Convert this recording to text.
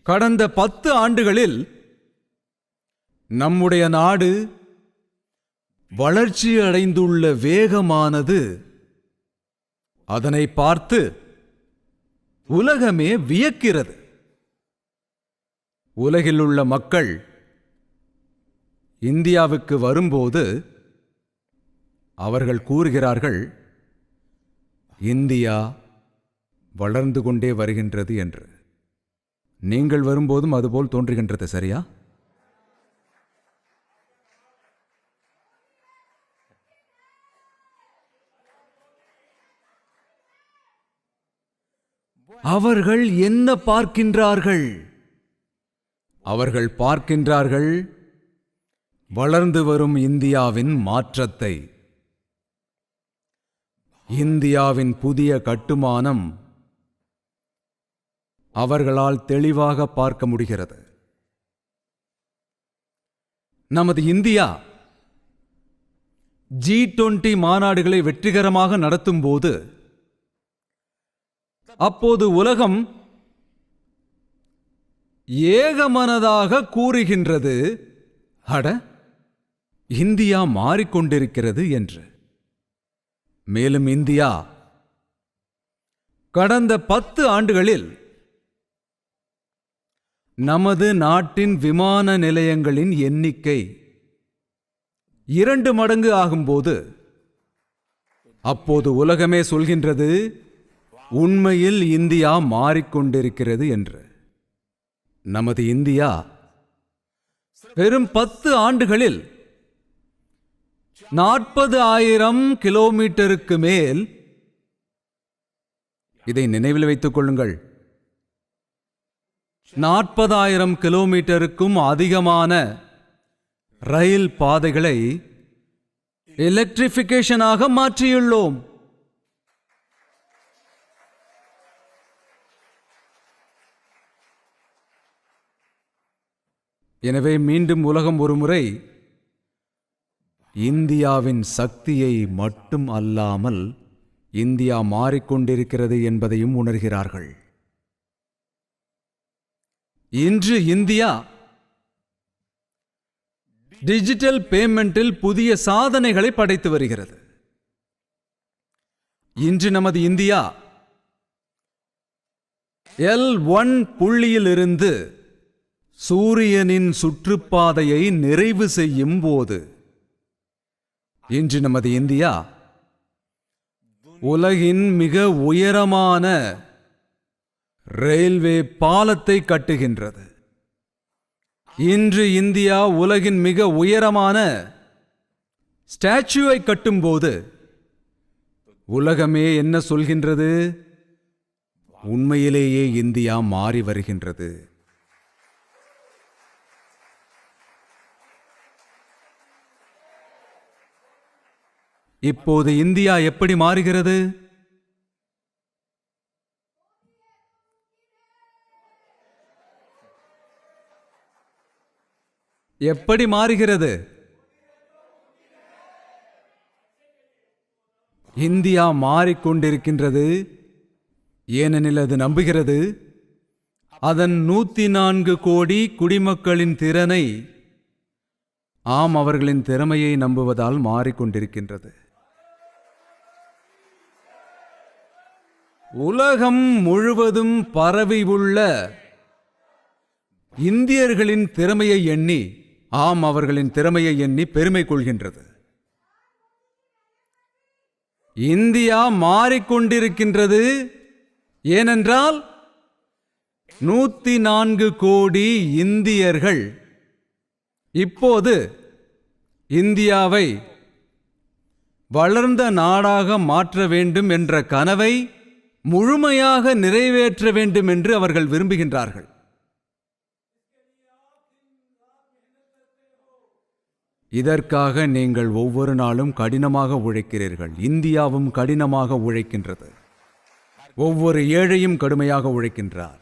கடந்த 10 ஆண்டுகளில் நம்முடைய நாடு வளர்ச்சி அடைந்துள்ள வேகமானது அதனை பார்த்து உலகமே வியக்கிறது. உலகில் உள்ள மக்கள் இந்தியாவுக்கு வரும்போது அவர்கள் கூறுகிறார்கள், இந்தியா வளர்ந்து கொண்டே வருகின்றது என்று. நீங்கள் வரும்போதும் அதுபோல் தோன்றுகின்றது, சரியா? அவர்கள் என்ன பார்க்கின்றார்கள்? அவர்கள் பார்க்கின்றார்கள் வளர்ந்து வரும் இந்தியாவின் மாற்றத்தை. இந்தியாவின் புதிய கட்டுமானம் அவர்களால் தெளிவாக பார்க்க முடிகிறது. நமது இந்தியா G20 மாநாடுகளை வெற்றிகரமாக நடத்தும் போது அப்போது உலகம் ஏகமனதாக கூறுகின்றது, அட, இந்தியா மாறிக்கொண்டிருக்கிறது என்று. மேலும் இந்தியா கடந்த 10 ஆண்டுகளில் நமது நாட்டின் விமான நிலையங்களின் எண்ணிக்கை 2 மடங்கு ஆகும்போது அப்போது உலகமே சொல்கின்றது, உண்மையில் இந்தியா மாறிக்கொண்டிருக்கிறது என்று. நமது இந்தியா வெறும் 10 ஆண்டுகளில் 40,000 கிலோமீட்டருக்கு மேல், இதை நினைவில் வைத்துக் கொள்ளுங்கள், 40,000 கிலோமீட்டருக்கும் அதிகமான ரயில் பாதைகளை எலக்ட்ரிஃபிகேஷனாக மாற்றியுள்ளோம். எனவே மீண்டும் உலகம் ஒருமுறை இந்தியாவின் சக்தியை மட்டும் அல்லாமல் இந்தியா மாறிக்கொண்டிருக்கிறது என்பதையும் உணர்கிறார்கள். இன்று இந்தியா டிஜிட்டல் பேமெண்டில் புதிய சாதனைகளை படைத்து வருகிறது. இன்று நமது இந்தியா L1 புள்ளியிலிருந்து சூரியனின் சுற்றுப்பாதையை நிறைவு செய்யும் போது, இன்று நமது இந்தியா உலகின் மிக உயரமான ரயில்வே பாலத்தை கட்டுகின்றது. இன்று இந்தியா உலகின் மிக உயரமான ஸ்டாச்சுவை கட்டும்போது உலகமே என்ன சொல்கின்றது? உண்மையிலேயே இந்தியா மாறி வருகின்றது. இப்போது இந்தியா எப்படி மாறுகிறது? எப்படி மாறுகிறது? இந்தியா மாறிக்கொண்டிருக்கின்றது. ஏனெனில் அது நம்புகிறது அதன் 104 கோடி குடிமக்களின் திறனை, ஆம், அவர்களின் திறமையை நம்புவதால் மாறிக்கொண்டிருக்கின்றது. உலகம் முழுவதும் பரவி உள்ள இந்தியர்களின் திறமையை எண்ணி, ஆம், அவர்களின் திறமையை எண்ணி பெருமை கொள்கின்றது. இந்தியா மாறிக்கொண்டிருக்கின்றது. ஏனென்றால் 104 கோடி இந்தியர்கள் இப்போது இந்தியாவை வளர்ந்த நாடாக மாற்ற வேண்டும் என்ற கனவை முழுமையாக நிறைவேற்ற வேண்டும் என்று அவர்கள் விரும்புகின்றார்கள். இதற்காக நீங்கள் ஒவ்வொரு நாளும் கடினமாக உழைக்கிறீர்கள். இந்தியாவும் கடினமாக உழைக்கின்றது. ஒவ்வொரு ஏழையும் கடுமையாக உழைக்கின்றார்.